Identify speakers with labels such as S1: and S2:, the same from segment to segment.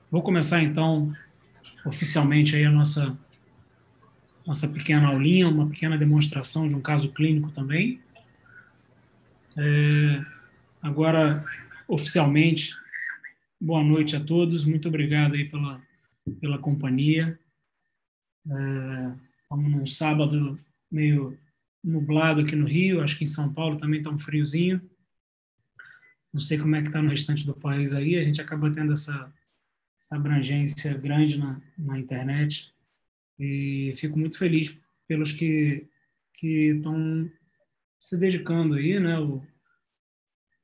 S1: Vou começar, então, oficialmente aí a nossa pequena aulinha, uma pequena demonstração de um caso clínico também. Agora, oficialmente, boa noite a todos, muito obrigado aí pela companhia. Estamos num sábado meio nublado aqui no Rio, acho que em São Paulo também está um friozinho. Não sei como é que está no restante do país aí, a gente acaba tendo essa abrangência grande na internet. E fico muito feliz pelos que estão se dedicando aí, né,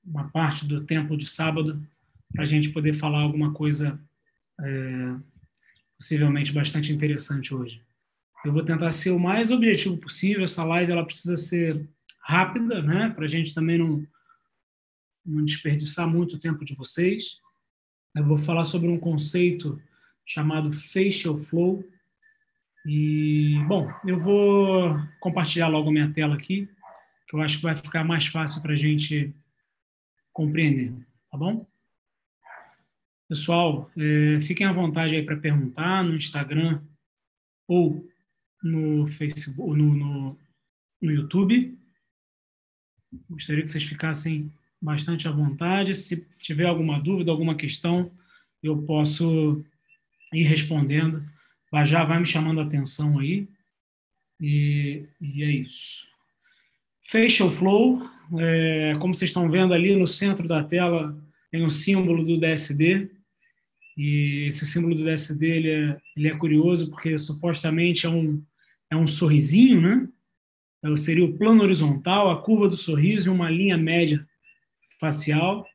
S1: uma parte do tempo de sábado para a gente poder falar alguma coisa possivelmente bastante interessante hoje. Eu vou tentar ser o mais objetivo possível. Essa live ela precisa ser rápida, né, para a gente também não desperdiçar muito tempo de vocês. Eu vou falar sobre um conceito chamado facial flow. E, bom, eu vou compartilhar logo minha tela aqui, que eu acho que vai ficar mais fácil para a gente compreender, tá bom? Pessoal, fiquem à vontade aí para perguntar no Instagram ou no Facebook, no YouTube. Gostaria que vocês ficassem bastante à vontade. Se tiver alguma dúvida, alguma questão, eu posso ir respondendo. Já vai me chamando a atenção aí. E é isso. Facial Flow, como vocês estão vendo ali no centro da tela, tem o símbolo do DSD. E esse símbolo do DSD ele é curioso porque supostamente é um sorrisinho, né? Seria o plano horizontal, a curva do sorriso e uma linha média facial.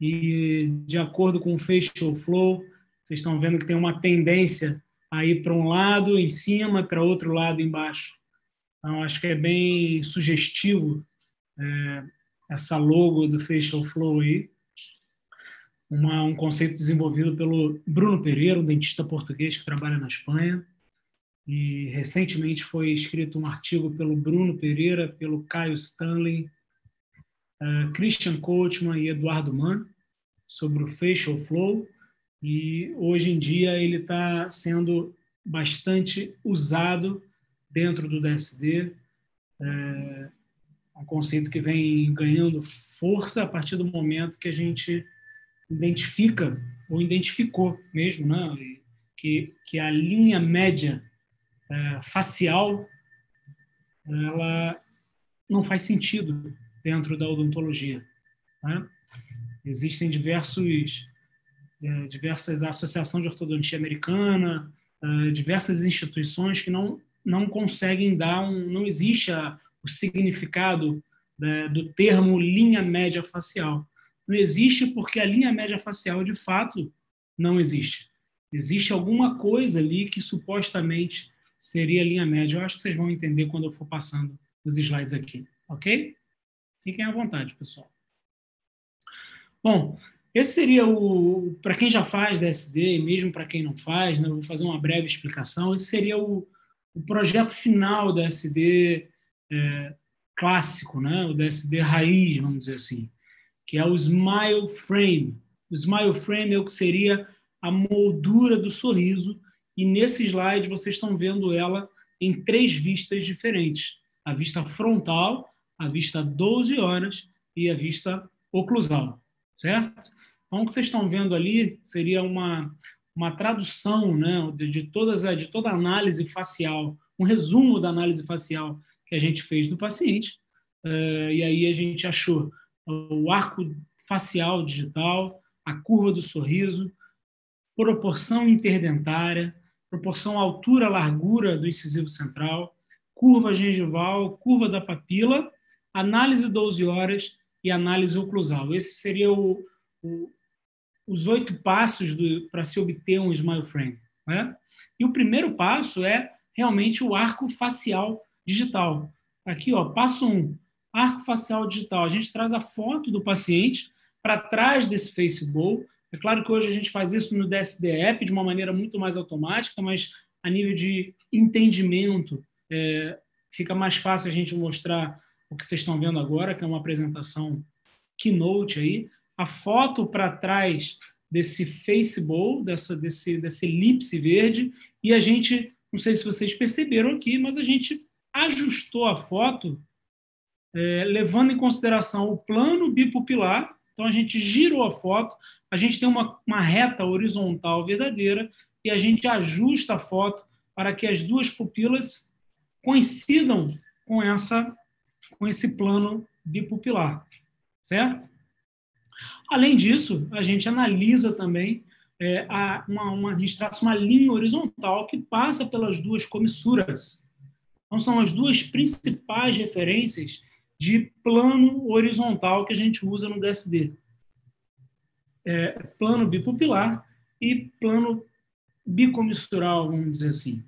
S1: E de acordo com o Facial Flow, vocês estão vendo que tem uma tendência a ir para um lado em cima e para outro lado embaixo. Então, acho que é bem sugestivo essa logo do Facial Flow aí. Um conceito desenvolvido pelo Bruno Pereira, um dentista português que trabalha na Espanha. E recentemente foi escrito um artigo pelo Bruno Pereira, pelo Caio Stanley, Christian Coachman e Eduardo Mann sobre o Facial Flow. E hoje em dia ele está sendo bastante usado dentro do DSD. É um conceito que vem ganhando força a partir do momento que a gente identifica, ou identificou mesmo, né, que a linha média facial ela não faz sentido dentro da odontologia. Né? Existem diversas associações de ortodontia americana, diversas instituições que não conseguem não existe o significado do termo linha média facial. Não existe porque a linha média facial, de fato, não existe. Existe alguma coisa ali que supostamente seria a linha média. Eu acho que vocês vão entender quando eu for passando os slides aqui, ok? Fiquem à vontade, pessoal. Bom, esse seria para quem já faz DSD, e mesmo para quem não faz, né, eu vou fazer uma breve explicação, esse seria o projeto final da DSD clássico, né, o DSD raiz, vamos dizer assim, que é o Smile Frame. O Smile Frame é o que seria a moldura do sorriso, e nesse slide vocês estão vendo ela em 3 vistas diferentes. A vista frontal, a vista 12 horas e a vista oclusal, certo? Então, o que vocês estão vendo ali seria uma tradução, né, de toda a análise facial, um resumo da análise facial que a gente fez do paciente, e aí a gente achou o arco facial digital, a curva do sorriso, proporção interdentária, proporção altura-largura do incisivo central, curva gengival, curva da papila, análise 12 horas e análise oclusal. Esse seria os 8 passos para se obter um smile frame. Né? E o primeiro passo é realmente o arco facial digital. Aqui, ó, passo 1, arco facial digital. A gente traz a foto do paciente para trás desse Facebook. É claro que hoje a gente faz isso no DSD App de uma maneira muito mais automática, mas a nível de entendimento fica mais fácil a gente mostrar o que vocês estão vendo agora, que é uma apresentação Keynote aí. A foto para trás desse Facebook, dessa elipse verde, e a gente, não sei se vocês perceberam aqui, mas a gente ajustou a foto levando em consideração o plano bipupilar. Então, a gente girou a foto, a gente tem uma reta horizontal verdadeira e a gente ajusta a foto para que as duas pupilas coincidam com esse plano bipupilar, certo? Além disso, a gente analisa também, a gente traça uma linha horizontal que passa pelas duas comissuras. Então, são as duas principais referências de plano horizontal que a gente usa no DSD. Plano bipupilar e plano bicomissural, vamos dizer assim.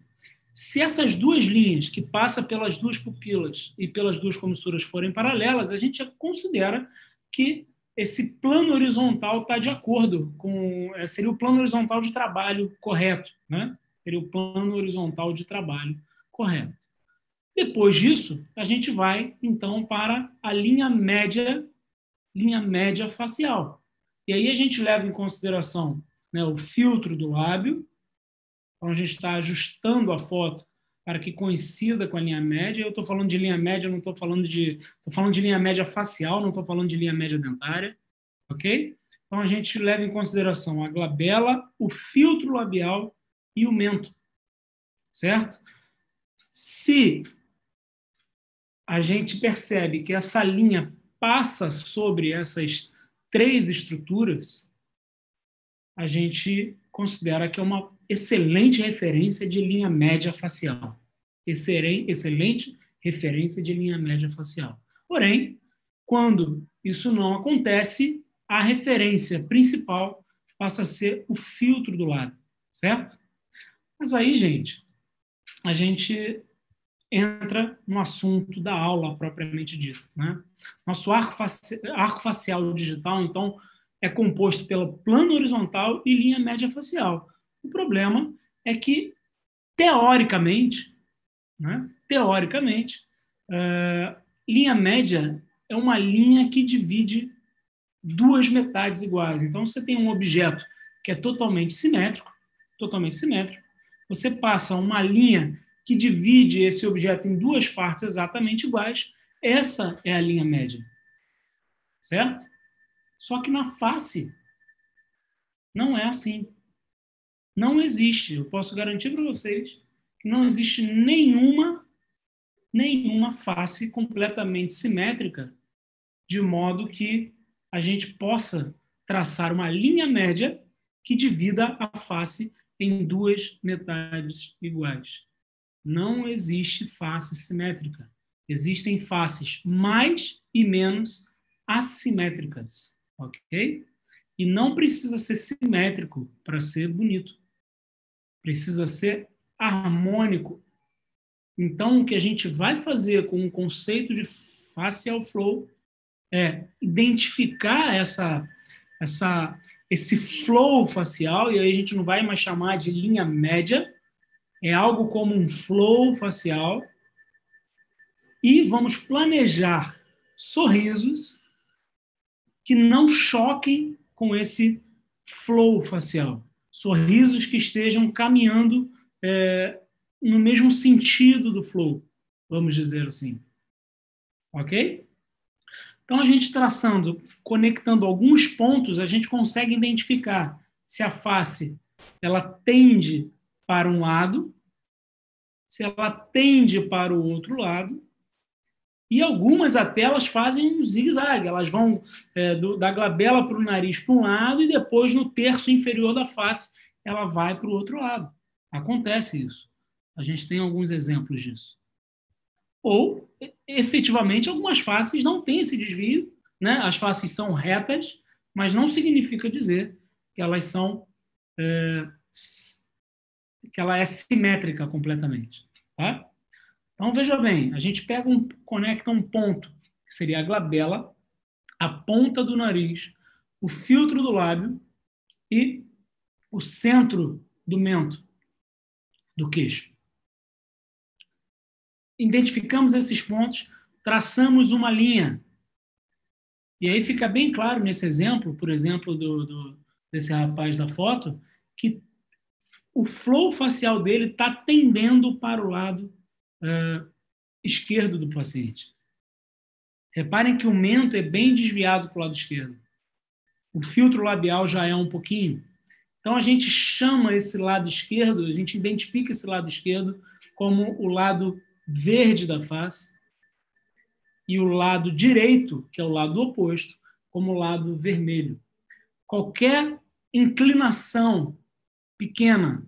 S1: Se essas duas linhas que passam pelas duas pupilas e pelas duas comissuras forem paralelas, a gente considera que esse plano horizontal está de acordo com... seria o plano horizontal de trabalho correto, né? Seria o plano horizontal de trabalho correto. Depois disso, a gente vai, então, para a linha média facial. E aí a gente leva em consideração, né, o filtro do lábio. Então, a gente está ajustando a foto para que coincida com a linha média. Eu estou falando de linha média, não estou falando de... Estou falando de linha média facial, não estou falando de linha média dentária. Ok? Então, a gente leva em consideração a glabela, o filtro labial e o mento. Certo? Se a gente percebe que essa linha passa sobre essas três estruturas, a gente considera que é uma excelente referência de linha média facial. Excelente referência de linha média facial. Porém, quando isso não acontece, a referência principal passa a ser o filtro do lábio, certo? Mas aí, gente, a gente entra no assunto da aula propriamente dito, né? Nosso arco facial digital, então, é composto pelo plano horizontal e linha média facial. O problema é que, teoricamente, né, linha média é uma linha que divide duas metades iguais. Então, você tem um objeto que é totalmente simétrico, você passa uma linha que divide esse objeto em duas partes exatamente iguais, essa é a linha média. Certo? Só que na face não é assim. Não existe, eu posso garantir para vocês, que não existe nenhuma face completamente simétrica, de modo que a gente possa traçar uma linha média que divida a face em duas metades iguais. Não existe face simétrica. Existem faces mais e menos assimétricas, ok? E não precisa ser simétrico para ser bonito. Precisa ser harmônico. Então, o que a gente vai fazer com o conceito de facial flow é identificar esse flow facial, e aí a gente não vai mais chamar de linha média, é algo como um flow facial, e vamos planejar sorrisos que não choquem com esse flow facial. Sorrisos que estejam caminhando no mesmo sentido do flow, vamos dizer assim. Ok? Então, a gente conectando alguns pontos, a gente consegue identificar se a face ela tende para um lado, se ela tende para o outro lado, e algumas até elas fazem um zigue-zague, elas vão da glabela para o nariz para um lado e depois no terço inferior da face ela vai para o outro lado. Acontece isso. A gente tem alguns exemplos disso. Ou, efetivamente, algumas faces não têm esse desvio, né? As faces são retas, mas não significa dizer que elas são que ela é simétrica completamente, tá? Então, veja bem, a gente conecta um ponto, que seria a glabela, a ponta do nariz, o filtro do lábio e o centro do mento, do queixo. Identificamos esses pontos, traçamos uma linha. E aí fica bem claro nesse exemplo, por exemplo, desse rapaz da foto, que o flow facial dele está tendendo para o lado esquerdo do paciente. Reparem que o mento é bem desviado para o lado esquerdo. O filtro labial já é um pouquinho. Então, a gente chama esse lado esquerdo, a gente identifica esse lado esquerdo como o lado verde da face e o lado direito, que é o lado oposto, como o lado vermelho. Qualquer inclinação pequena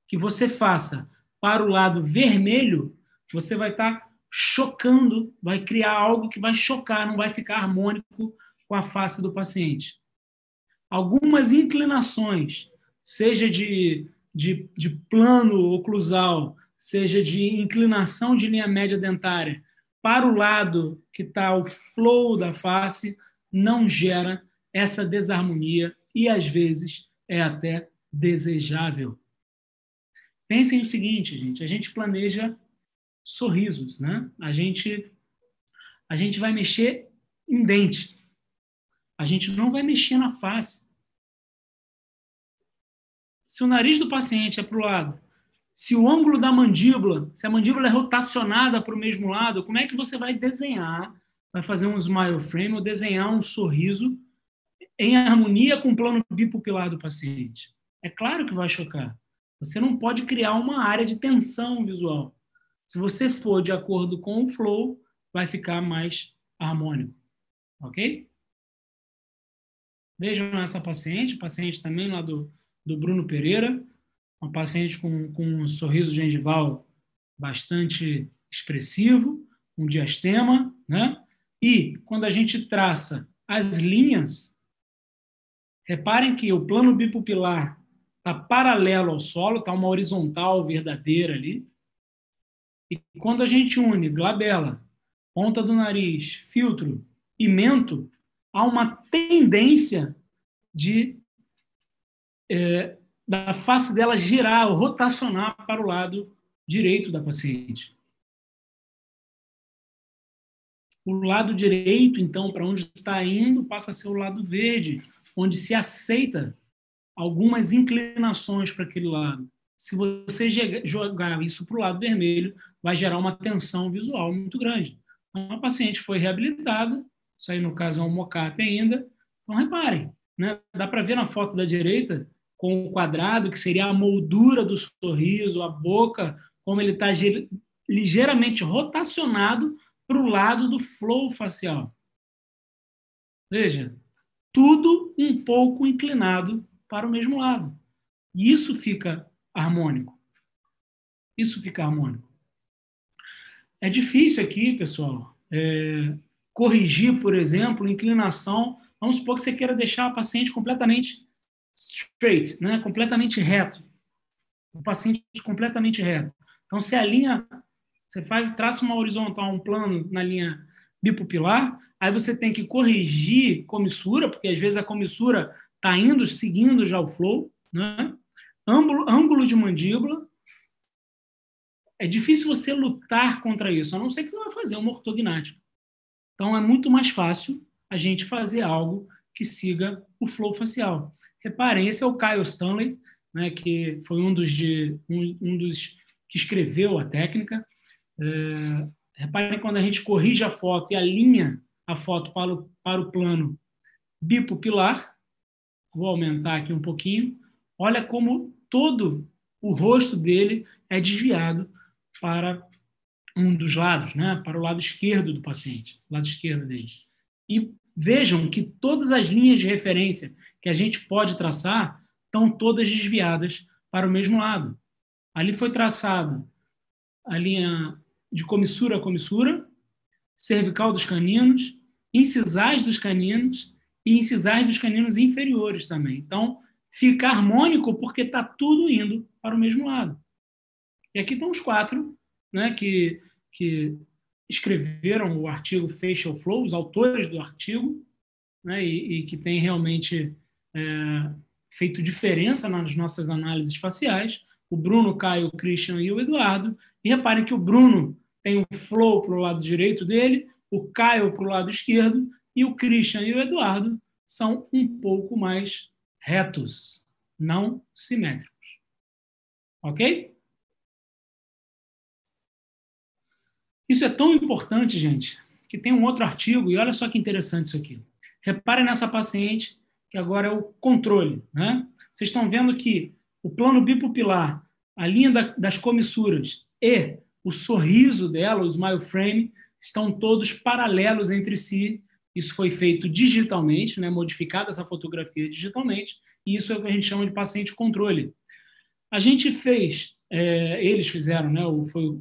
S1: que você faça para o lado vermelho, você vai estar chocando, vai criar algo que vai chocar, não vai ficar harmônico com a face do paciente. Algumas inclinações, seja de plano oclusal, seja de inclinação de linha média dentária, para o lado que está o flow da face, não gera essa desarmonia e, às vezes, é até desejável. Pensem o seguinte, gente, a gente planeja sorrisos, né? A gente vai mexer em dente. A gente não vai mexer na face. Se o nariz do paciente é para o lado, se o ângulo da mandíbula, se a mandíbula é rotacionada para o mesmo lado, como é que você vai desenhar, vai fazer um smile frame ou desenhar um sorriso em harmonia com o plano bipupilar do paciente? É claro que vai chocar. Você não pode criar uma área de tensão visual. Se você for de acordo com o flow, vai ficar mais harmônico. Ok? Vejam essa paciente também lá do Bruno Pereira, uma paciente com um sorriso gengival bastante expressivo, um diastema, né? E quando a gente traça as linhas, reparem que o plano bipupilar está paralelo ao solo, está uma horizontal verdadeira ali. E quando a gente une glabela, ponta do nariz, filtro e mento, há uma tendência da face dela girar, ou rotacionar para o lado direito da paciente. O lado direito, então, para onde está indo, passa a ser o lado verde, onde se aceita algumas inclinações para aquele lado. Se você jogar isso para o lado vermelho, vai gerar uma tensão visual muito grande. Então, a paciente foi reabilitada, isso aí no caso é um mocap ainda. Então, reparem, né? Dá para ver na foto da direita, com o quadrado, que seria a moldura do sorriso, a boca, como ele está ligeiramente rotacionado para o lado do flow facial. Veja, tudo um pouco inclinado para o mesmo lado. E isso fica harmônico. Isso fica harmônico. É difícil aqui, pessoal, corrigir, por exemplo, inclinação. Vamos supor que você queira deixar o paciente completamente straight, né? Completamente reto. O paciente completamente reto. Então, se a linha, você traça uma horizontal, um plano na linha bipupilar, aí você tem que corrigir comissura, porque às vezes a comissura está indo, seguindo já o flow, né? Ângulo de mandíbula. É difícil você lutar contra isso, a não ser que você vai fazer uma ortognática. Então, é muito mais fácil a gente fazer algo que siga o flow facial. Reparem, esse é o Kyle Stanley, né, que foi um dos que escreveu a técnica. Reparem quando a gente corrige a foto e alinha a foto para o plano bipupilar. Vou aumentar aqui um pouquinho. Olha como todo o rosto dele é desviado para um dos lados, né? Para o lado esquerdo do paciente, lado esquerdo dele. E vejam que todas as linhas de referência que a gente pode traçar estão todas desviadas para o mesmo lado. Ali foi traçado a linha de comissura a comissura, cervical dos caninos, incisais dos caninos e incisais dos caninos inferiores também. Então, fica harmônico porque está tudo indo para o mesmo lado. E aqui estão os 4, né, que escreveram o artigo Facial Flow, os autores do artigo, né, e que tem realmente feito diferença nas nossas análises faciais, o Bruno, o Caio, o Christian e o Eduardo. E reparem que o Bruno tem o flow para o lado direito dele, o Caio para o lado esquerdo, e o Christian e o Eduardo são um pouco mais retos, não simétricos. Ok? Isso é tão importante, gente, que tem um outro artigo, e olha só que interessante isso aqui. Reparem nessa paciente, que agora é o controle, né? Vocês estão vendo que o plano bipupilar, a linha das comissuras e o sorriso dela, o smile frame, estão todos paralelos entre si. Isso foi feito digitalmente, né? Modificada essa fotografia digitalmente, e isso é o que a gente chama de paciente controle. A gente fez, eles fizeram, né?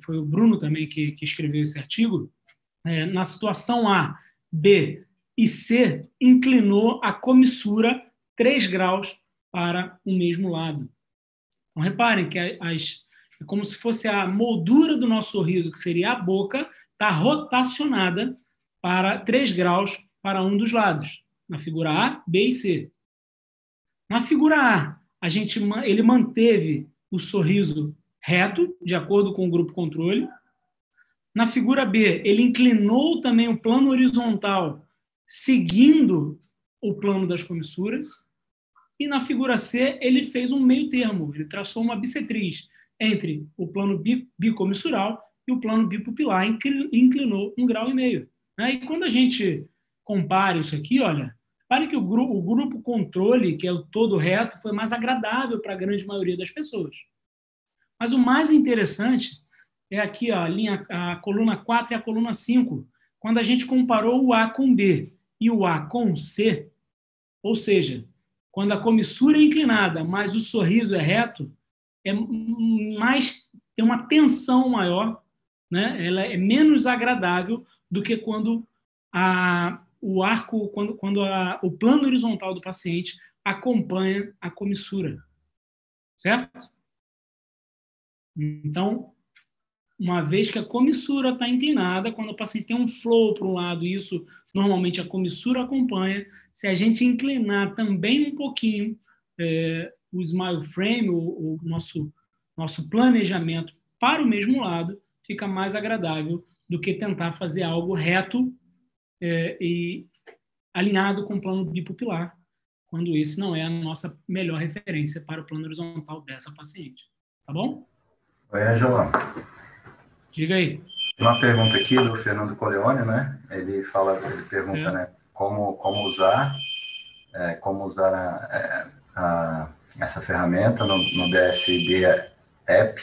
S1: Foi o Bruno também que escreveu esse artigo, na situação A, B e C, inclinou a comissura 3 graus para o mesmo lado. Então, reparem que é como se fosse a moldura do nosso sorriso, que seria a boca, está rotacionada para 3 graus para um dos lados, na figura A, B e C. Na figura A, ele manteve o sorriso reto, de acordo com o grupo controle. Na figura B, ele inclinou também o plano horizontal, seguindo o plano das comissuras. E na figura C, ele fez um meio termo, ele traçou uma bissetriz entre o plano bicomissural e o plano bipupilar, inclinou 1,5 graus. E quando a gente compara isso aqui, olha, repare que o grupo controle, que é o todo reto, foi mais agradável para a grande maioria das pessoas. Mas o mais interessante é aqui, ó, a coluna 4 e a coluna 5, quando a gente comparou o A com B e o A com C, ou seja, quando a comissura é inclinada, mas o sorriso é reto, tem uma tensão maior, né? Ela é menos agradável do que quando o arco, o plano horizontal do paciente acompanha a comissura, certo? Então, uma vez que a comissura está inclinada, quando o paciente tem um flow para um lado, e isso normalmente a comissura acompanha, se a gente inclinar também um pouquinho o smile frame, o nosso planejamento para o mesmo lado, fica mais agradável do que tentar fazer algo reto e alinhado com o plano bipupilar, quando esse não é a nossa melhor referência para o plano horizontal dessa paciente. Tá bom?
S2: Oi, Angela.
S1: Diga aí.
S2: Tem uma pergunta aqui do Fernando Coleone, né? Ele pergunta, né? Como usar essa ferramenta no DSD App.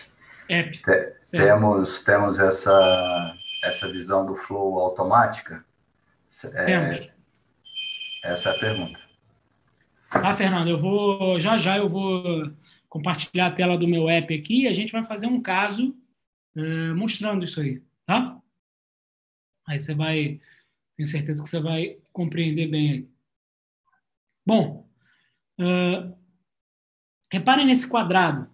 S2: Temos essa visão do flow automática?
S1: Temos.
S2: Essa é a pergunta.
S1: Tá, Fernando, já eu vou compartilhar a tela do meu app aqui e a gente vai fazer um caso mostrando isso aí, tá? Aí tenho certeza que você vai compreender bem aí. Bom, reparem nesse quadrado.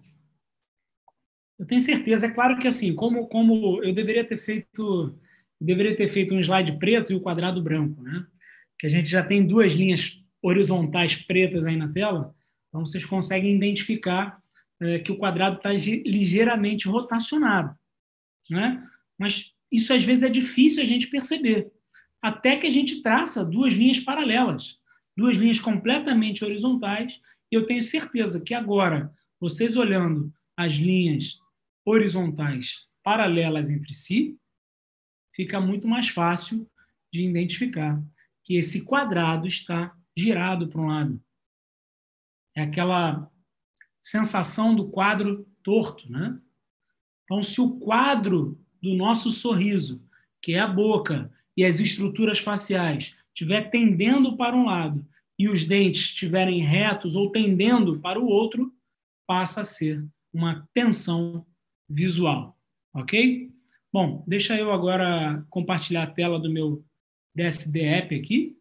S1: Eu tenho certeza, é claro que assim, como eu deveria ter feito um slide preto e o quadrado branco, né? Que a gente já tem 2 linhas horizontais pretas aí na tela, então vocês conseguem identificar que o quadrado está ligeiramente rotacionado, né? Mas isso às vezes é difícil a gente perceber, até que a gente traça 2 linhas paralelas, 2 linhas completamente horizontais, e eu tenho certeza que agora, vocês olhando as linhas horizontais paralelas entre si, fica muito mais fácil de identificar que esse quadrado está girado para um lado. É aquela sensação do quadro torto, né? Então, se o quadro do nosso sorriso, que é a boca e as estruturas faciais, estiver tendendo para um lado e os dentes estiverem retos ou tendendo para o outro, passa a ser uma tensão visual, ok? Bom, deixa eu agora compartilhar a tela do meu DSD App aqui.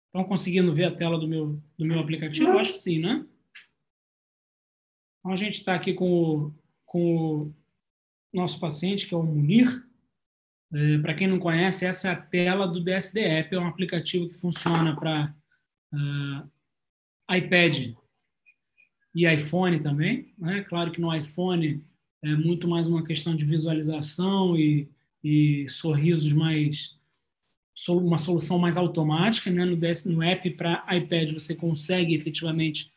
S1: Estão conseguindo ver a tela do meu aplicativo? Eu acho que sim, né? Então, a gente está aqui com o nosso paciente, que é o Munir. Para quem não conhece, essa é a tela do DSD App, é um aplicativo que funciona para iPad e iPhone também, né? Claro que no iPhone é muito mais uma questão de visualização e sorrisos mais uma solução mais automática, né? No app para iPad você consegue efetivamente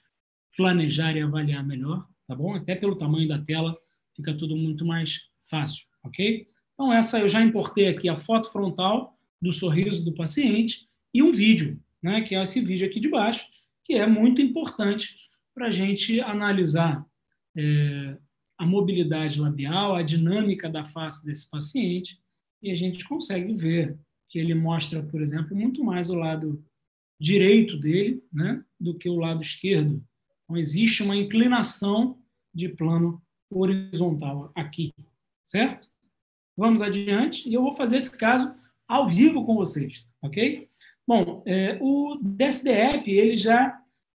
S1: planejar e avaliar melhor, tá bom? Até pelo tamanho da tela fica tudo muito mais fácil, ok? Então essa eu já importei aqui a foto frontal do sorriso do paciente e um vídeo, né? Que é esse vídeo aqui de baixo, que é muito importante para a gente analisar a mobilidade labial, a dinâmica da face desse paciente, e a gente consegue ver que ele mostra, por exemplo, muito mais o lado direito dele, né, do que o lado esquerdo. Então, existe uma inclinação de plano horizontal aqui, certo? Vamos adiante, e eu vou fazer esse caso ao vivo com vocês, ok? Bom, o DSD-App,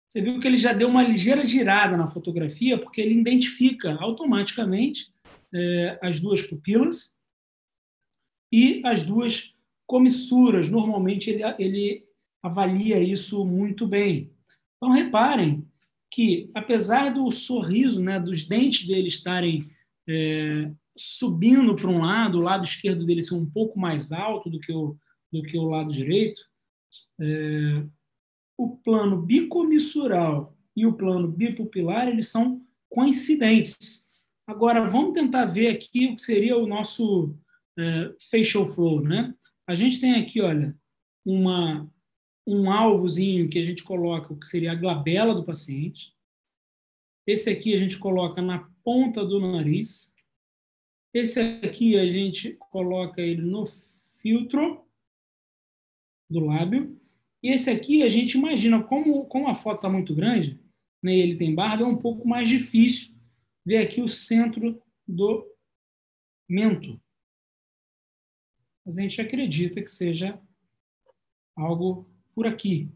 S1: você viu que ele já deu uma ligeira girada na fotografia, porque ele identifica automaticamente as duas pupilas e as duas comissuras. Normalmente, ele avalia isso muito bem. Então, reparem que, apesar do sorriso, né, dos dentes dele estarem subindo para um lado, o lado esquerdo dele ser um pouco mais alto do que o lado direito, o plano bicomissural e o plano bipupilar, eles são coincidentes. Agora, vamos tentar ver aqui o que seria o nosso facial flow, né? A gente tem aqui, olha, um alvozinho que a gente coloca, o que seria a glabela do paciente. Esse aqui a gente coloca na ponta do nariz. Esse aqui a gente coloca ele no filtro do lábio. E esse aqui a gente imagina, como a foto está muito grande, né, e ele tem barba, é um pouco mais difícil ver aqui o centro do mento. Mas a gente acredita que seja algo por aqui.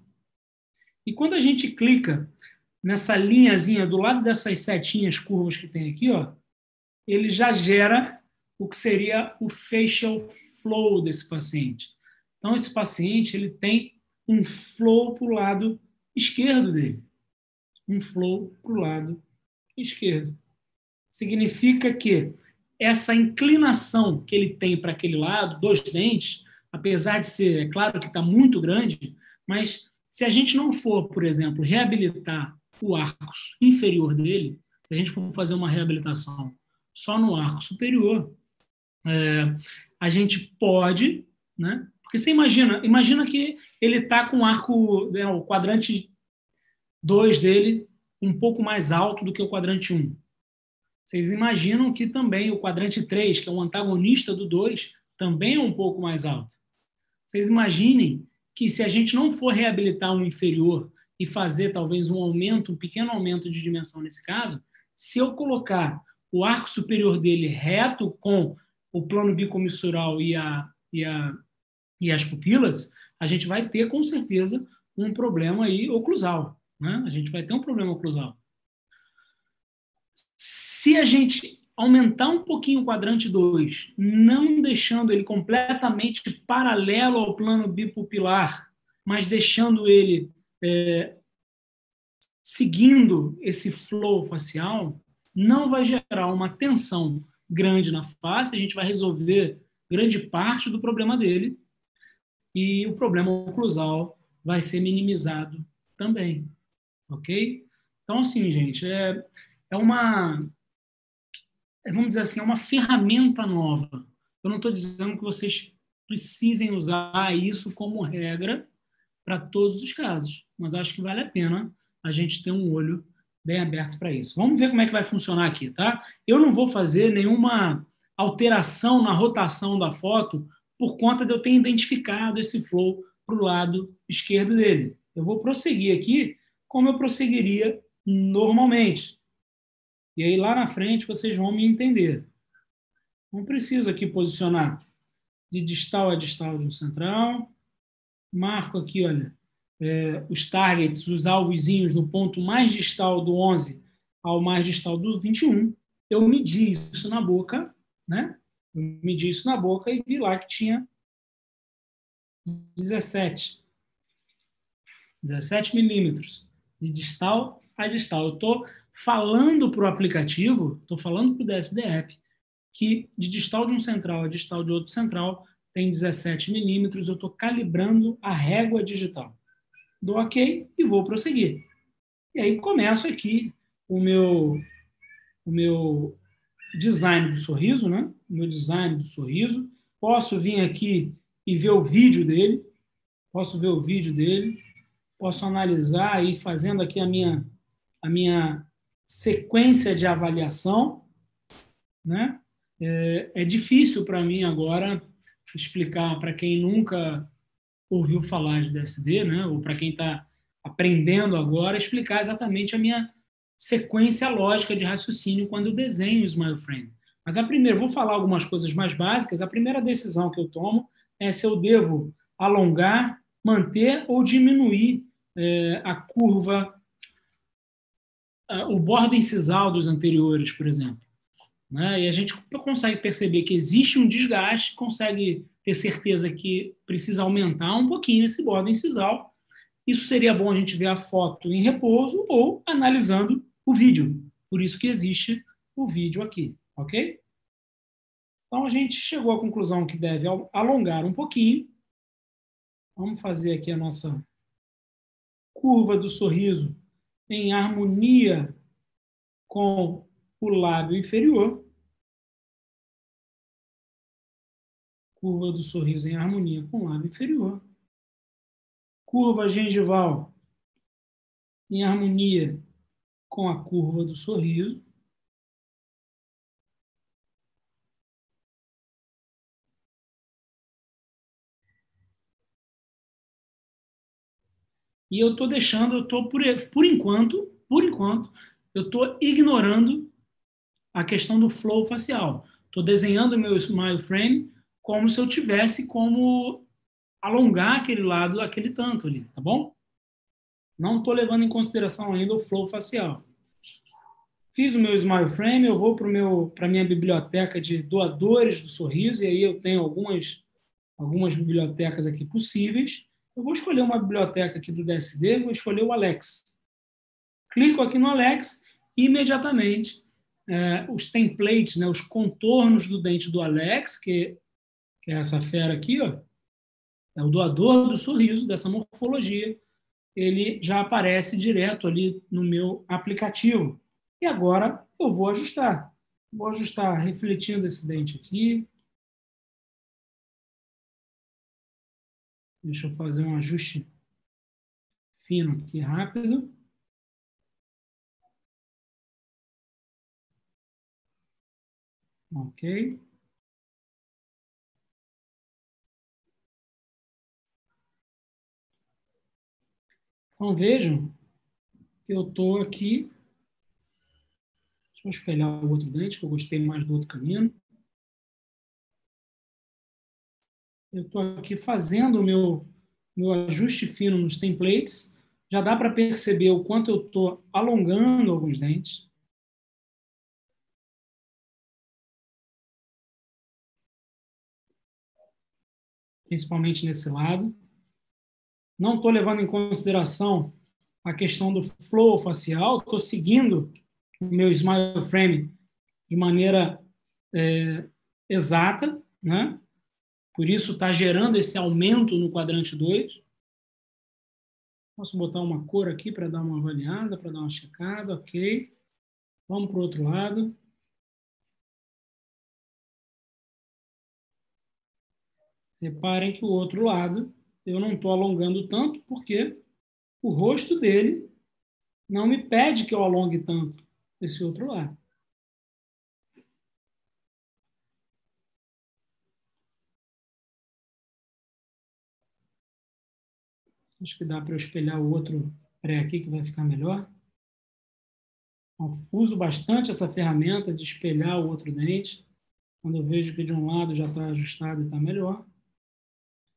S1: E quando a gente clica nessa linhazinha do lado dessas setinhas curvas que tem aqui, ó, ele já gera o que seria o facial flow desse paciente. Então, esse paciente ele tem um flow para o lado esquerdo dele. Um flow para o lado esquerdo. Significa que essa inclinação que ele tem para aquele lado, dos dentes, apesar de ser, é claro que está muito grande, mas se a gente não for, por exemplo, reabilitar o arco inferior dele, se a gente for fazer uma reabilitação só no arco superior, a gente pode, né? Porque você imagina que ele está com o arco, né, o quadrante 2 dele um pouco mais alto do que o quadrante 1. Vocês imaginam que também o quadrante 3, que é o antagonista do 2, também é um pouco mais alto. Vocês imaginem que se a gente não for reabilitar um inferior e fazer talvez um pequeno aumento de dimensão nesse caso, se eu colocar o arco superior dele reto com o plano bicomissural e as pupilas, a gente vai ter, com certeza, um problema aí oclusal. Né? A gente vai ter um problema oclusal. Se a gente aumentar um pouquinho o quadrante 2, não deixando ele completamente paralelo ao plano bipupilar, mas deixando ele seguindo esse flow facial, não vai gerar uma tensão grande na face, a gente vai resolver grande parte do problema dele e o problema oclusal vai ser minimizado também, ok? Então, assim, gente, vamos dizer assim, é uma ferramenta nova. Eu não estou dizendo que vocês precisem usar isso como regra para todos os casos, mas acho que vale a pena a gente ter um olho bem aberto para isso. Vamos ver como é que vai funcionar aqui, tá? Eu não vou fazer nenhuma alteração na rotação da foto por conta de eu ter identificado esse flow para o lado esquerdo dele. Eu vou prosseguir aqui como eu prosseguiria normalmente. E aí, lá na frente, vocês vão me entender. Não preciso aqui posicionar de distal a distal de um central. Marco aqui, olha, os targets, os alvozinhos no ponto mais distal do 11 ao mais distal do 21. Eu medi isso na boca, né? Eu medi isso na boca e vi lá que tinha 17 milímetros de distal a distal. Eu estou falando para o aplicativo, estou falando para o DSD-App, que de distal de um central a distal de outro central tem 17 milímetros, eu estou calibrando a régua digital. Dou OK e vou prosseguir. E aí começo aqui o meu design do sorriso, né? O meu design do sorriso. Posso vir aqui e ver o vídeo dele. Posso analisar e fazendo aqui a minha sequência de avaliação, né? É difícil para mim agora explicar para quem nunca ouviu falar de DSD, né? Ou para quem está aprendendo agora, explicar exatamente a minha sequência lógica de raciocínio quando eu desenho o Smile Frame. Mas vou falar algumas coisas mais básicas. A primeira decisão que eu tomo é se eu devo alongar, manter ou diminuir a curva, o bordo incisal dos anteriores, por exemplo. Né? E a gente consegue perceber que existe um desgaste, consegue ter certeza que precisa aumentar um pouquinho esse bordo incisal. Isso seria bom a gente ver a foto em repouso ou analisando o vídeo. Por isso que existe o vídeo aqui, ok? Então, a gente chegou à conclusão que deve alongar um pouquinho. Vamos fazer aqui a nossa curva do sorriso em harmonia com o lábio inferior. Curva do sorriso em harmonia com o lábio inferior. Curva gengival em harmonia com a curva do sorriso. E eu estou deixando, por enquanto, eu estou ignorando a questão do flow facial. Estou desenhando o meu smile frame como se eu tivesse como alongar aquele lado, aquele tanto ali, tá bom? Não estou levando em consideração ainda o flow facial. Fiz o meu smile frame, eu vou para a minha biblioteca de doadores do sorriso, e aí eu tenho algumas bibliotecas aqui possíveis. Eu vou escolher uma biblioteca aqui do DSD, vou escolher o Alex. Clico aqui no Alex e imediatamente os templates, né, os contornos do dente do Alex, que é essa fera aqui, ó, é o doador do sorriso, dessa morfologia, ele já aparece direto ali no meu aplicativo. E agora eu vou ajustar. Vou ajustar refletindo esse dente aqui. Deixa eu fazer um ajuste fino aqui, rápido. Ok. Então, vejam que eu estou aqui. Deixa eu espelhar o outro dente, que eu gostei mais do outro caminho. Eu estou aqui fazendo o meu ajuste fino nos templates. Já dá para perceber o quanto eu estou alongando alguns dentes. Principalmente nesse lado. Não estou levando em consideração a questão do flow facial. Estou seguindo o meu smile frame de maneira exata, né? Por isso está gerando esse aumento no quadrante 2. Posso botar uma cor aqui para dar uma avaliada, para dar uma checada, ok. Vamos para o outro lado. Reparem que o outro lado eu não estou alongando tanto, porque o rosto dele não me pede que eu alongue tanto esse outro lado. Acho que dá para eu espelhar o outro pré aqui, que vai ficar melhor. Então, uso bastante essa ferramenta de espelhar o outro dente. Quando eu vejo que de um lado já está ajustado e está melhor.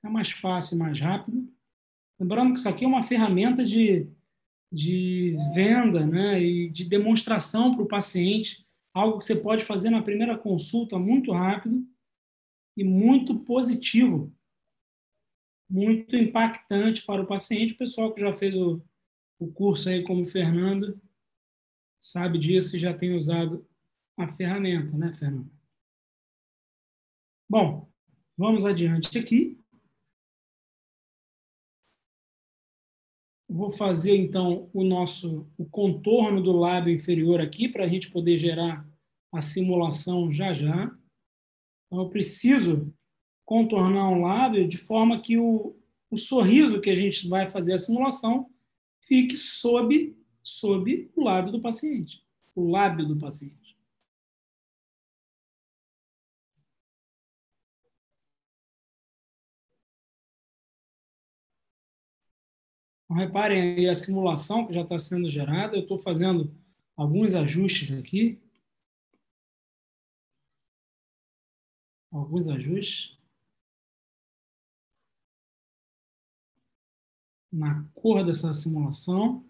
S1: É mais fácil e mais rápido. Lembrando que isso aqui é uma ferramenta de venda, né, e de demonstração para o paciente, algo que você pode fazer na primeira consulta muito rápido e muito positivo, muito impactante para o paciente. O pessoal que já fez o curso aí, como o Fernando, sabe disso e já tem usado a ferramenta, né, Fernando? Bom, Vamos adiante aqui. Vou fazer, então, o contorno do lábio inferior aqui, para a gente poder gerar a simulação já já. Então, eu preciso contornar um lábio de forma que o sorriso que a gente vai fazer a simulação fique sob o lábio do paciente. O lábio do paciente. Então, reparem aí a simulação que já está sendo gerada. Eu estou fazendo alguns ajustes aqui. Alguns ajustes. Na cor dessa simulação.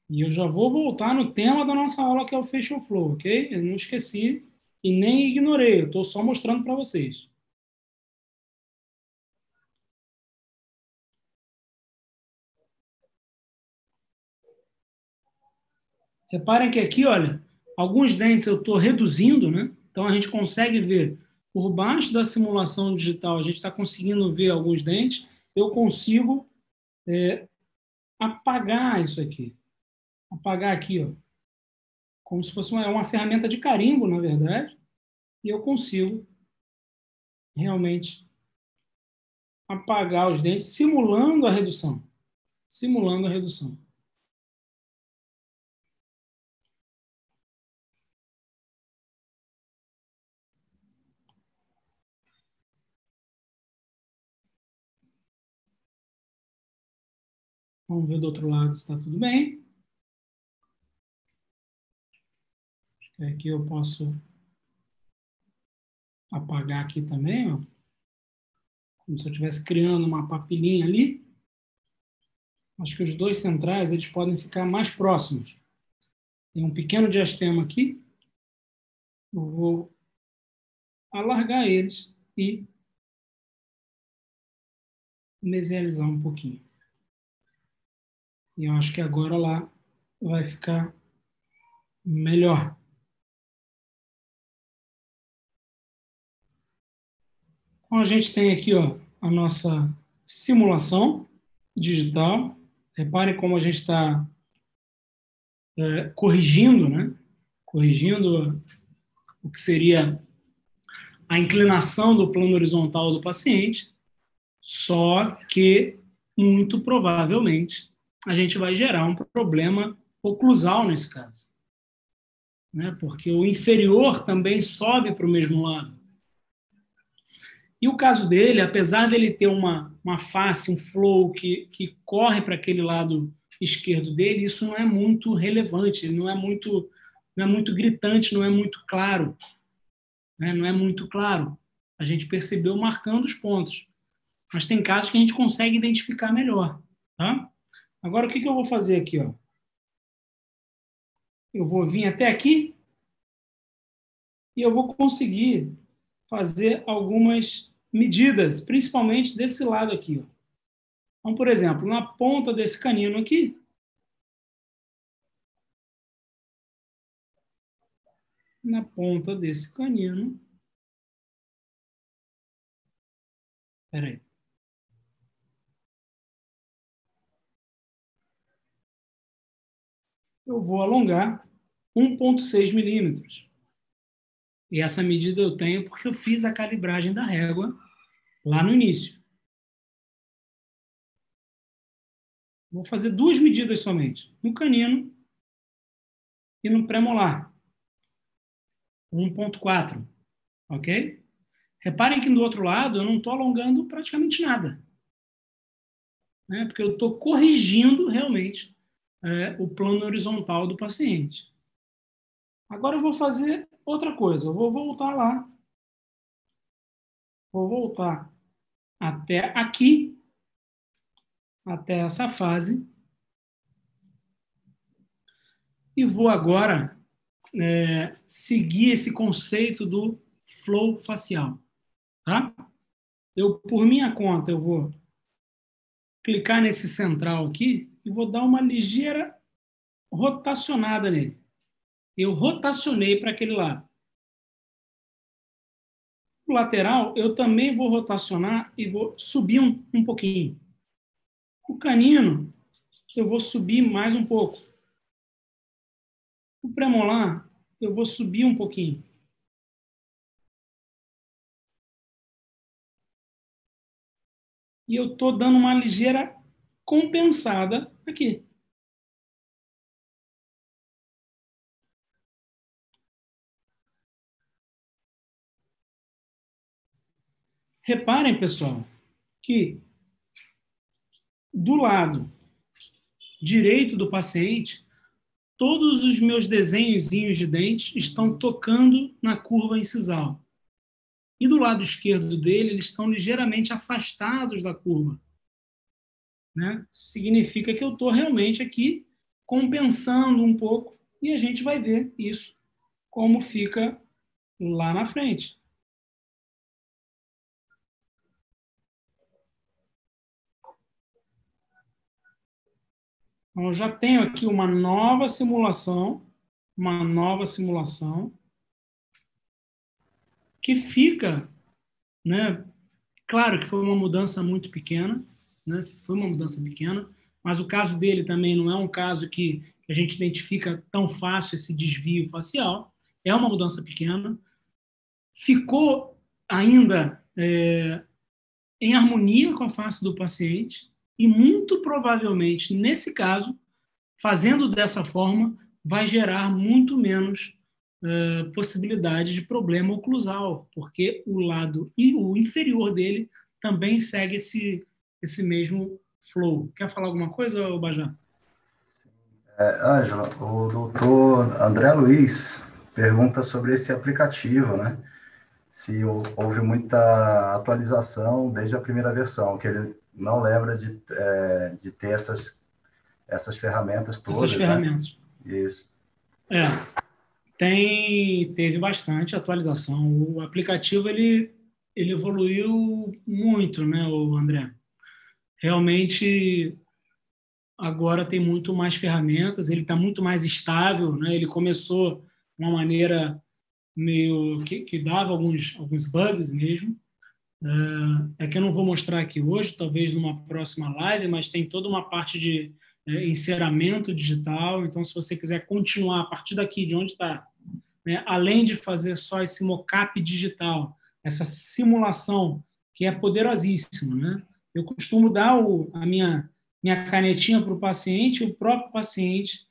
S1: E eu já vou voltar no tema da nossa aula, que é o Facial Flow, ok? Eu não esqueci e nem ignorei. Eu estou só mostrando para vocês. Reparem que aqui, olha, alguns dentes eu estou reduzindo, né? Então a gente consegue ver por baixo da simulação digital, a gente está conseguindo ver alguns dentes. Eu consigo apagar isso aqui. Apagar aqui, ó, como se fosse uma ferramenta de carimbo, na verdade, e eu consigo realmente apagar os dentes, simulando a redução. Simulando a redução. Vamos ver do outro lado se está tudo bem. Aqui eu posso apagar aqui também, ó, como se eu estivesse criando uma papilinha ali. Acho que os dois centrais eles podem ficar mais próximos. Tem um pequeno diastema aqui. Eu vou alargar eles e mesializar um pouquinho. E eu acho que agora lá vai ficar melhor. Então a gente tem aqui, ó, a nossa simulação digital. Reparem como a gente está corrigindo, né? Corrigindo o que seria a inclinação do plano horizontal do paciente, só que, muito provavelmente, a gente vai gerar um problema oclusal nesse caso, né? Porque o inferior também sobe para o mesmo lado. E o caso dele, apesar dele ter uma face, um flow que corre para aquele lado esquerdo dele, isso não é muito relevante, não é muito gritante, não é muito claro. Né? Não é muito claro. A gente percebeu marcando os pontos. Mas tem casos que a gente consegue identificar melhor. Tá? Agora, o que eu vou fazer aqui? Ó? Eu vou vir até aqui e eu vou conseguir fazer algumas medidas, principalmente desse lado aqui. Ó. Então, por exemplo, na ponta desse canino aqui, na ponta desse canino, peraí, eu vou alongar 1,6 milímetros. E essa medida eu tenho porque eu fiz a calibragem da régua lá no início. Vou fazer duas medidas somente, no canino e no premolar. 1,4, ok? Reparem que do outro lado eu não estou alongando praticamente nada. Né? Porque eu estou corrigindo realmente o plano horizontal do paciente. Agora eu vou fazer outra coisa. Eu vou voltar lá. Vou voltar até aqui, até essa fase. E vou agora seguir esse conceito do flow facial. Tá? Por minha conta, eu vou clicar nesse central aqui e vou dar uma ligeira rotacionada nele. Eu rotacionei para aquele lado. O lateral, eu também vou rotacionar e vou subir um pouquinho. O canino, eu vou subir mais um pouco. O premolar, eu vou subir um pouquinho. E eu estou dando uma ligeira compensada aqui. Reparem, pessoal, que do lado direito do paciente, todos os meus desenhozinhos de dente estão tocando na curva incisal. E do lado esquerdo dele, eles estão ligeiramente afastados da curva. Né? Significa que eu estou realmente aqui compensando um pouco e a gente vai ver isso, como fica lá na frente. Então, eu já tenho aqui uma nova simulação que fica, né? Claro que foi uma mudança muito pequena, né? Foi uma mudança pequena, mas o caso dele também não é um caso que a gente identifica tão fácil esse desvio facial, é uma mudança pequena, ficou ainda em harmonia com a face do paciente e muito provavelmente, nesse caso, fazendo dessa forma, vai gerar muito menos possibilidade de problema oclusal, porque o lado e o inferior dele também segue esse mesmo flow. Quer falar alguma coisa, Bajá?
S2: Ângela, o doutor André Luiz pergunta sobre esse aplicativo, né? Se houve muita atualização desde a primeira versão, que ele não lembra de ter essas ferramentas
S1: Essas
S2: todas, né?
S1: ferramentas.
S2: Isso.
S1: Teve bastante atualização. O aplicativo ele evoluiu muito, né, o André? Realmente agora tem muito mais ferramentas, ele está muito mais estável, né? Ele começou de uma maneira meio que dava alguns bugs mesmo. É que eu não vou mostrar aqui hoje, talvez numa próxima live, mas tem toda uma parte de enceramento digital. Então, se você quiser continuar a partir daqui, de onde está, né, além de fazer só esse mockup digital, essa simulação que é poderosíssima, né? Eu costumo dar a minha canetinha para o paciente, o próprio paciente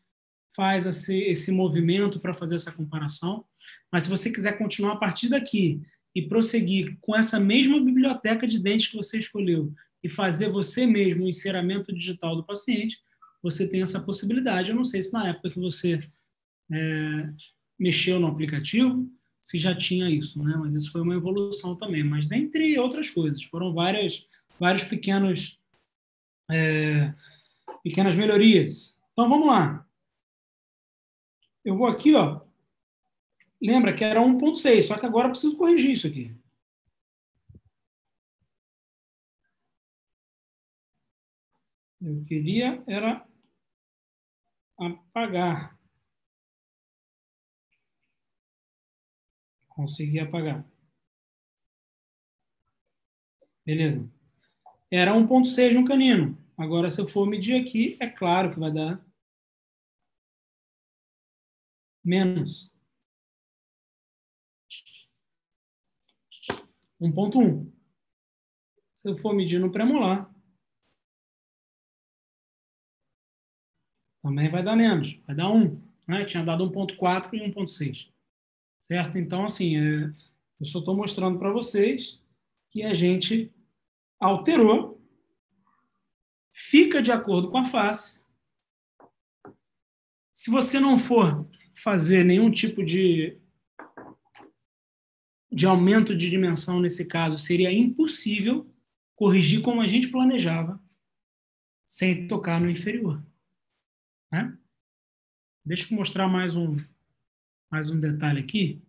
S1: faz esse movimento para fazer essa comparação. Mas se você quiser continuar a partir daqui e prosseguir com essa mesma biblioteca de dentes que você escolheu e fazer você mesmo o enceramento digital do paciente, você tem essa possibilidade. Eu não sei se na época que você mexeu no aplicativo, se já tinha isso, né? Mas isso foi uma evolução também. Mas dentre outras coisas, foram vários pequenas melhorias. Então vamos lá. Eu vou aqui, ó. Lembra que era 1.6, só que agora eu preciso corrigir isso aqui. Eu queria era apagar. Consegui apagar. Beleza. Era 1.6 no canino. Agora, se eu for medir aqui, é claro que vai dar menos. 1.1. Se eu for medir no premolar, também vai dar menos. Vai dar 1. Né? Tinha dado 1.4 e 1.6. Certo? Então, assim, eu só estou mostrando para vocês que a gente alterou, fica de acordo com a face. Se você não for fazer nenhum tipo de aumento de dimensão nesse caso, seria impossível corrigir como a gente planejava, sem tocar no inferior. Né? Deixa eu mostrar mais um detalhe aqui,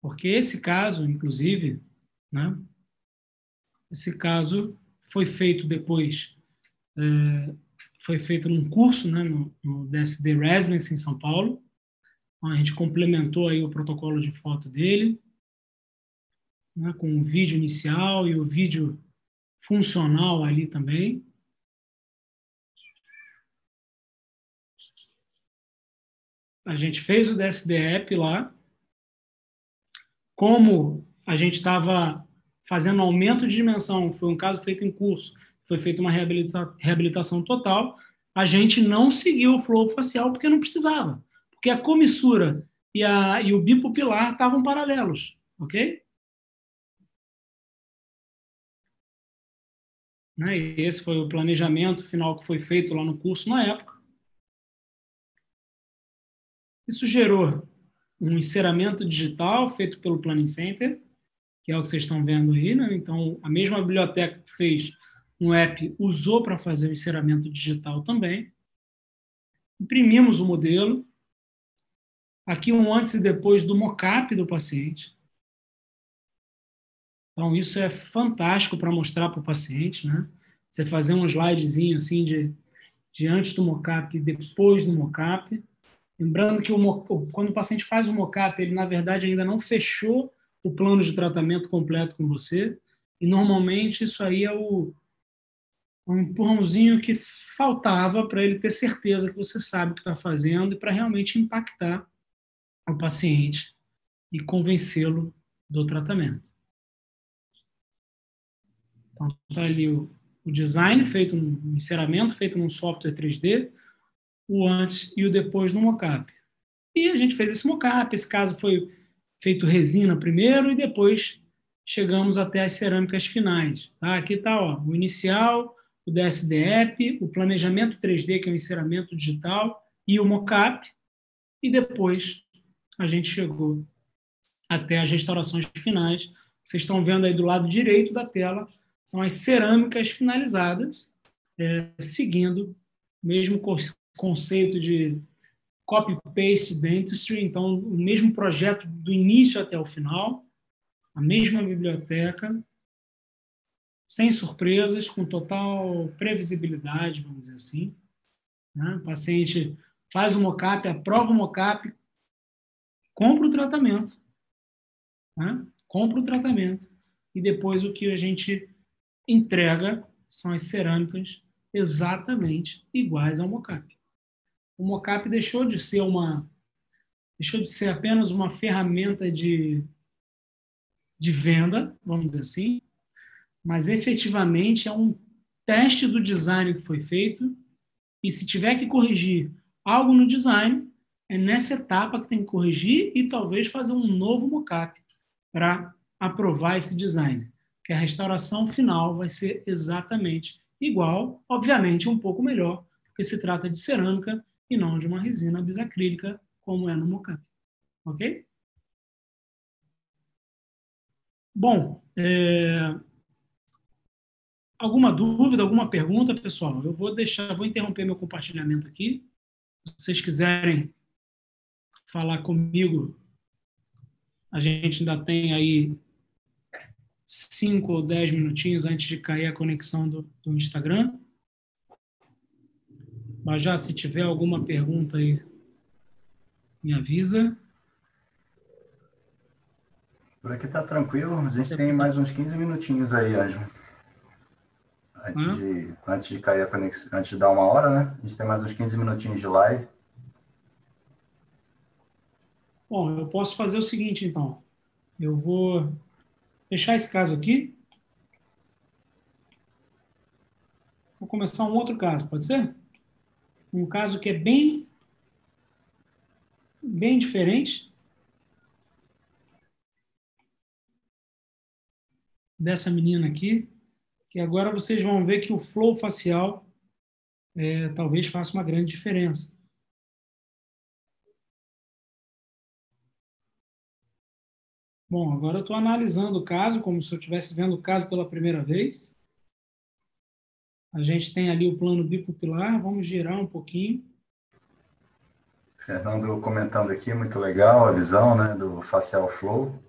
S1: porque esse caso, inclusive, né, esse caso foi feito depois, foi feito num curso, né, no DSD Residence em São Paulo. A gente complementou aí o protocolo de foto dele. né, com o vídeo inicial e o vídeo funcional ali também. A gente fez o DSD-App lá. Como a gente estava fazendo aumento de dimensão, foi um caso feito em curso, foi feita uma reabilitação total, a gente não seguiu o flow facial porque não precisava, porque a comissura e o bipupilar estavam paralelos, ok? Né? E esse foi o planejamento final que foi feito lá no curso na época. Isso gerou um enceramento digital feito pelo Planning Center, que é o que vocês estão vendo aí, né? Então, a mesma biblioteca que fez um app usou para fazer o enceramento digital também. Imprimimos o modelo. Aqui um antes e depois do mockup do paciente. Então, isso é fantástico para mostrar para o paciente, né? Você fazer um slidezinho assim de antes do mockup e depois do mockup. Lembrando que quando o paciente faz o mockup, ele, na verdade, ainda não fechou o plano de tratamento completo com você. E, normalmente, isso aí é um empurrãozinho que faltava para ele ter certeza que você sabe o que está fazendo e para realmente impactar o paciente e convencê-lo do tratamento. Então, está ali o design feito, um enceramento feito num software 3D, o antes e o depois do mockup. E a gente fez esse mockup, esse caso foi feito resina primeiro e depois chegamos até as cerâmicas finais. Tá? Aqui está o inicial, o DSD-App, o planejamento 3D, que é o enceramento digital, e o mockup, e depois a gente chegou até as restaurações finais. Vocês estão vendo aí do lado direito da tela, são as cerâmicas finalizadas, seguindo o mesmo conceito de copy-paste dentistry, então o mesmo projeto do início até o final, a mesma biblioteca, sem surpresas, com total previsibilidade, vamos dizer assim. Né? O paciente faz o mockup, aprova o mockup, compra o tratamento. Né? Compra o tratamento. E depois o que a gente entrega são as cerâmicas exatamente iguais ao mockup. O mockup deixou de ser apenas uma ferramenta de venda, vamos dizer assim, mas efetivamente é um teste do design que foi feito, e se tiver que corrigir algo no design, é nessa etapa que tem que corrigir e talvez fazer um novo mockup para aprovar esse design, que a restauração final vai ser exatamente igual, obviamente um pouco melhor, porque se trata de cerâmica e não de uma resina bisacrílica, como é no mockup. Ok? Bom, alguma dúvida, alguma pergunta, pessoal? Eu vou interromper meu compartilhamento aqui. Se vocês quiserem falar comigo, a gente ainda tem aí 5 ou 10 minutinhos antes de cair a conexão do Instagram. Mas já, se tiver alguma pergunta aí, me avisa.
S2: Por aqui tá tranquilo, a gente tem mais uns 15 minutinhos aí, Ângelo. Antes de cair a conexão, antes de dar 1 hora, né? A gente tem mais uns 15 minutinhos de live.
S1: Bom, eu posso fazer o seguinte, então. Eu vou fechar esse caso aqui. Vou começar um outro caso, pode ser? Um caso que é bem diferente dessa menina aqui, que agora vocês vão ver que o flow facial talvez faça uma grande diferença. Bom, agora eu estou analisando o caso como se eu estivesse vendo o caso pela primeira vez. A gente tem ali o plano bipupilar, vamos girar um pouquinho.
S2: Fernando comentando aqui, muito legal a visão, né, do facial flow.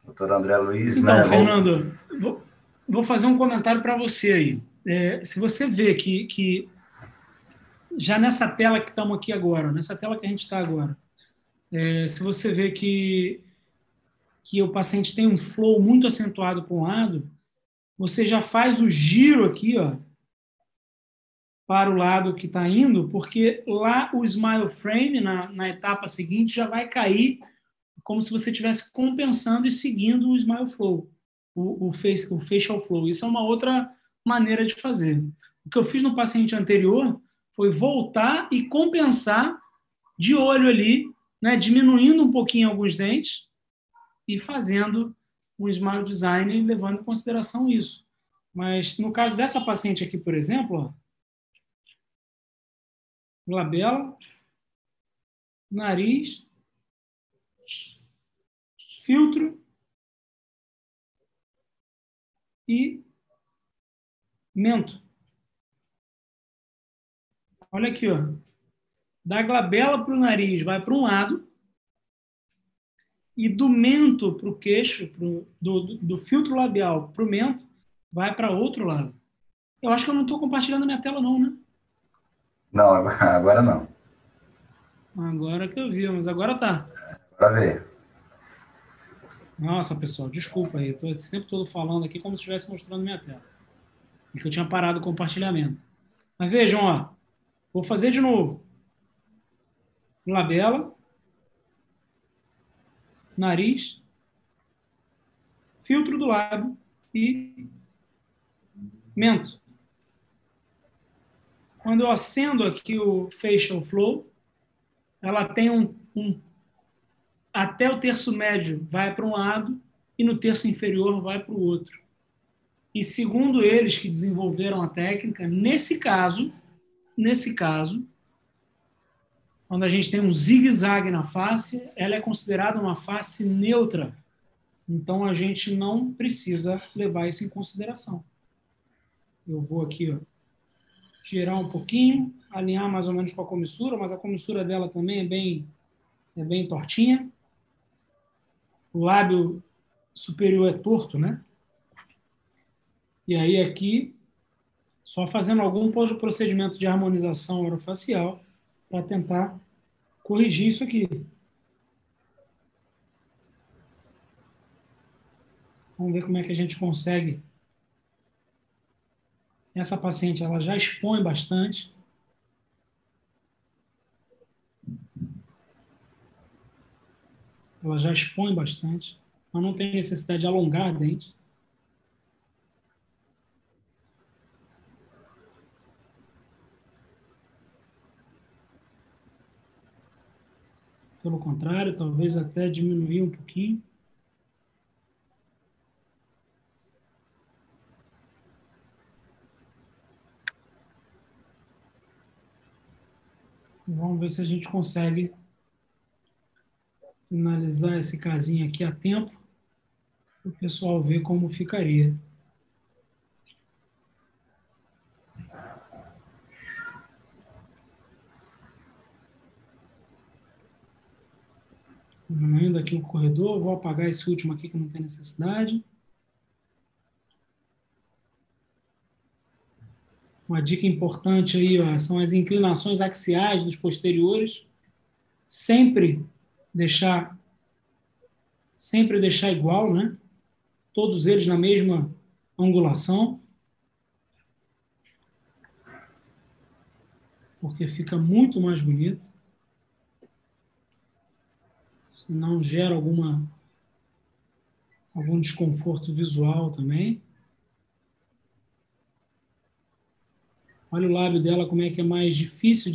S2: Doutor André Luiz,
S1: então,
S2: né?
S1: Fernando, vou fazer um comentário para você aí. Se você vê que já nessa tela que estamos aqui agora, nessa tela que a gente está agora, se você vê que que o paciente tem um flow muito acentuado para um lado, você já faz o giro aqui, ó, para o lado que está indo, porque lá o smile frame, na etapa seguinte, já vai cair como se você estivesse compensando e seguindo o smile flow, o facial flow. Isso é uma outra maneira de fazer. O que eu fiz no paciente anterior foi voltar e compensar de olho ali, né, diminuindo um pouquinho alguns dentes e fazendo um smile design levando em consideração isso. Mas no caso dessa paciente aqui, por exemplo, ó, labela, nariz, filtro e mento. Olha aqui, ó. Da glabela para o nariz vai para um lado e do mento para o queixo, do filtro labial para o mento, vai para outro lado. Eu acho que eu não estou compartilhando minha tela não, né?
S2: Não, agora não.
S1: Agora que eu vi, mas agora tá.
S2: Para ver.
S1: Nossa, pessoal, desculpa aí. Estou esse tempo todo falando aqui como se estivesse mostrando minha tela. Porque eu tinha parado o compartilhamento. Mas vejam, ó. Vou fazer de novo. Labela, nariz, filtro do lábio e mento. Quando eu acendo aqui o Facial Flow, ela tem até o terço médio vai para um lado e no terço inferior vai para o outro. E segundo eles que desenvolveram a técnica, nesse caso, quando a gente tem um zigue-zague na face, ela é considerada uma face neutra. Então a gente não precisa levar isso em consideração. Eu vou aqui, ó, girar um pouquinho, alinhar mais ou menos com a comissura, mas a comissura dela também é bem tortinha. O lábio superior é torto, né? E aí aqui, só fazendo algum procedimento de harmonização orofacial para tentar corrigir isso aqui. Vamos ver como é que a gente consegue. Essa paciente, ela já expõe bastante. Ela já expõe bastante. Mas não tem necessidade de alongar a dente. Pelo contrário, talvez até diminuir um pouquinho. Vamos ver se a gente consegue finalizar esse casinho aqui a tempo, para o pessoal ver como ficaria. Diminuindo aqui o corredor, vou apagar esse último aqui que não tem necessidade. Uma dica importante aí, ó, são as inclinações axiais dos posteriores. Sempre deixar igual, né? Todos eles na mesma angulação. Porque fica muito mais bonito. Senão gera algum desconforto visual também. Olha o lábio dela, como é que é mais difícil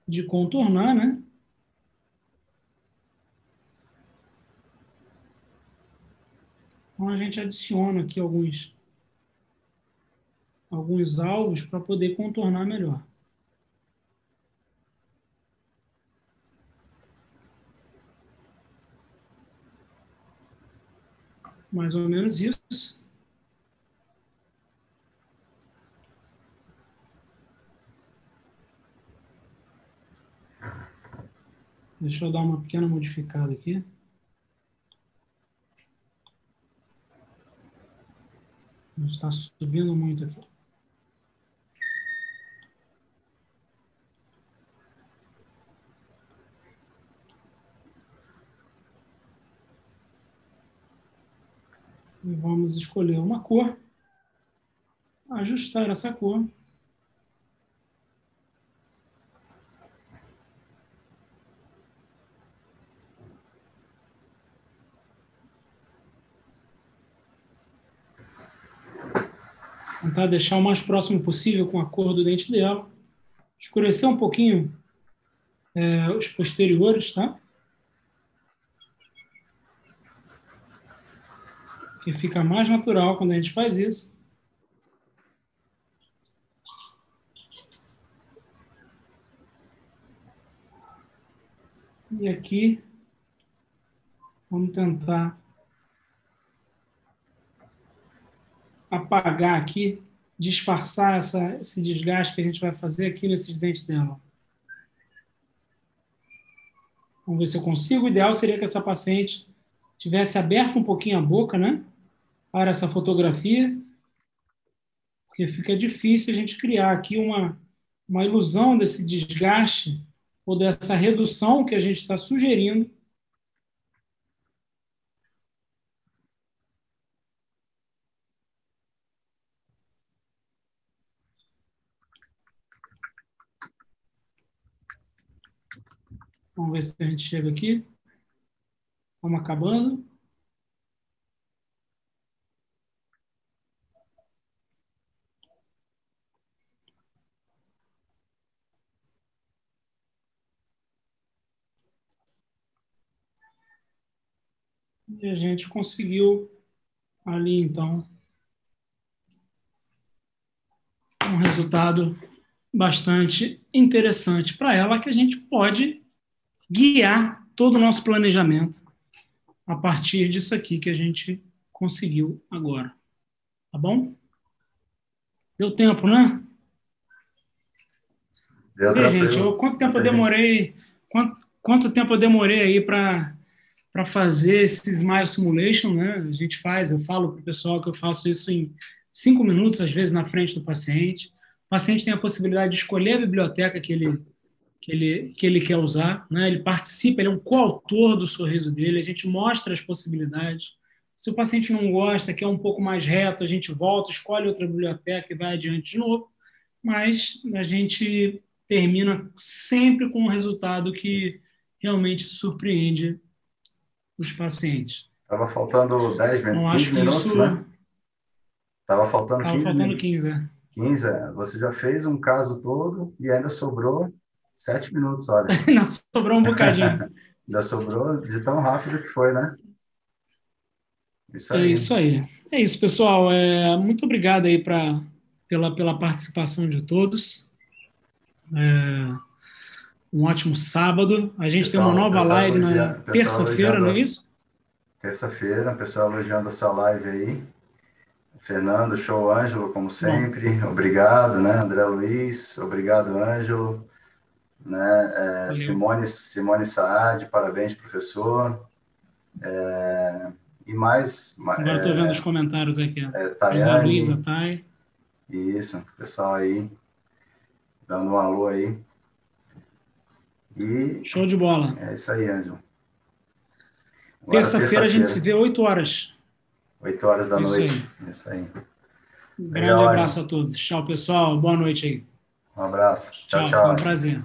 S1: de contornar, né? Então, a gente adiciona aqui alguns alvos para poder contornar melhor. Mais ou menos isso. Deixa eu dar uma pequena modificada aqui. A gente está subindo muito aqui. E vamos escolher uma cor, ajustar essa cor. Tentar deixar o mais próximo possível com a cor do dente dela. Escurecer um pouquinho os posteriores, tá? Que fica mais natural quando a gente faz isso. E aqui, vamos tentar apagar aqui, disfarçar esse desgaste que a gente vai fazer aqui nesses dentes dela. Vamos ver se eu consigo. O ideal seria que essa paciente tivesse aberto um pouquinho a boca, né? Para essa fotografia, porque fica difícil a gente criar aqui uma ilusão desse desgaste ou dessa redução que a gente está sugerindo. Vamos ver se a gente chega aqui. Vamos acabando. E a gente conseguiu ali, então, um resultado bastante interessante para ela, que a gente pode guiar todo o nosso planejamento a partir disso aqui que a gente conseguiu agora. Tá bom? Deu tempo, né?
S2: Deu
S1: E, gente,
S2: tranquilo.
S1: quanto tempo eu demorei? Quanto tempo eu demorei aí para fazer esse Smile Simulation, né? A gente faz, eu falo para o pessoal que eu faço isso em 5 minutos, às vezes, na frente do paciente. O paciente tem a possibilidade de escolher a biblioteca que ele quer usar, né? Ele participa, ele é um coautor do sorriso dele, a gente mostra as possibilidades. Se o paciente não gosta, quer um pouco mais reto, a gente volta, escolhe outra biblioteca e vai adiante de novo, mas a gente termina sempre com um resultado que realmente surpreende os pacientes.
S2: Estava faltando 10
S1: Então,
S2: minutos, 15
S1: acho que
S2: minutos,
S1: isso...
S2: né? Estava faltando
S1: Estava
S2: 15
S1: faltando
S2: minutos.
S1: 15, é.
S2: 15, você já fez um caso todo e ainda sobrou 7 minutos, olha.
S1: Não, sobrou um bocadinho.
S2: Ainda sobrou de tão rápido que foi, né? Isso
S1: É
S2: aí.
S1: isso aí. É isso, pessoal. Muito obrigado aí pela participação de todos. Um ótimo sábado. A gente tem uma nova live na terça-feira, não é isso?
S2: Terça-feira, pessoal elogiando a sua live aí. Fernando, show, Ângelo, como sempre.
S1: Bom,
S2: obrigado, né? André Luiz, obrigado, Ângelo. Né? Simone Saad, parabéns, professor. E mais...
S1: agora estou vendo os comentários aqui. José Luiz,
S2: Tayane.
S1: Atai.
S2: Isso, pessoal aí, dando um alô aí. E
S1: show de bola.
S2: É isso aí, Ângelo.
S1: Terça-feira a gente se vê 8 horas.
S2: 8 horas da
S1: isso
S2: noite.
S1: Aí.
S2: Isso aí.
S1: Um grande abraço a todos. Tchau, pessoal. Boa noite aí.
S2: Um abraço. Tchau,
S1: tchau.
S2: tchau.
S1: Foi um prazer.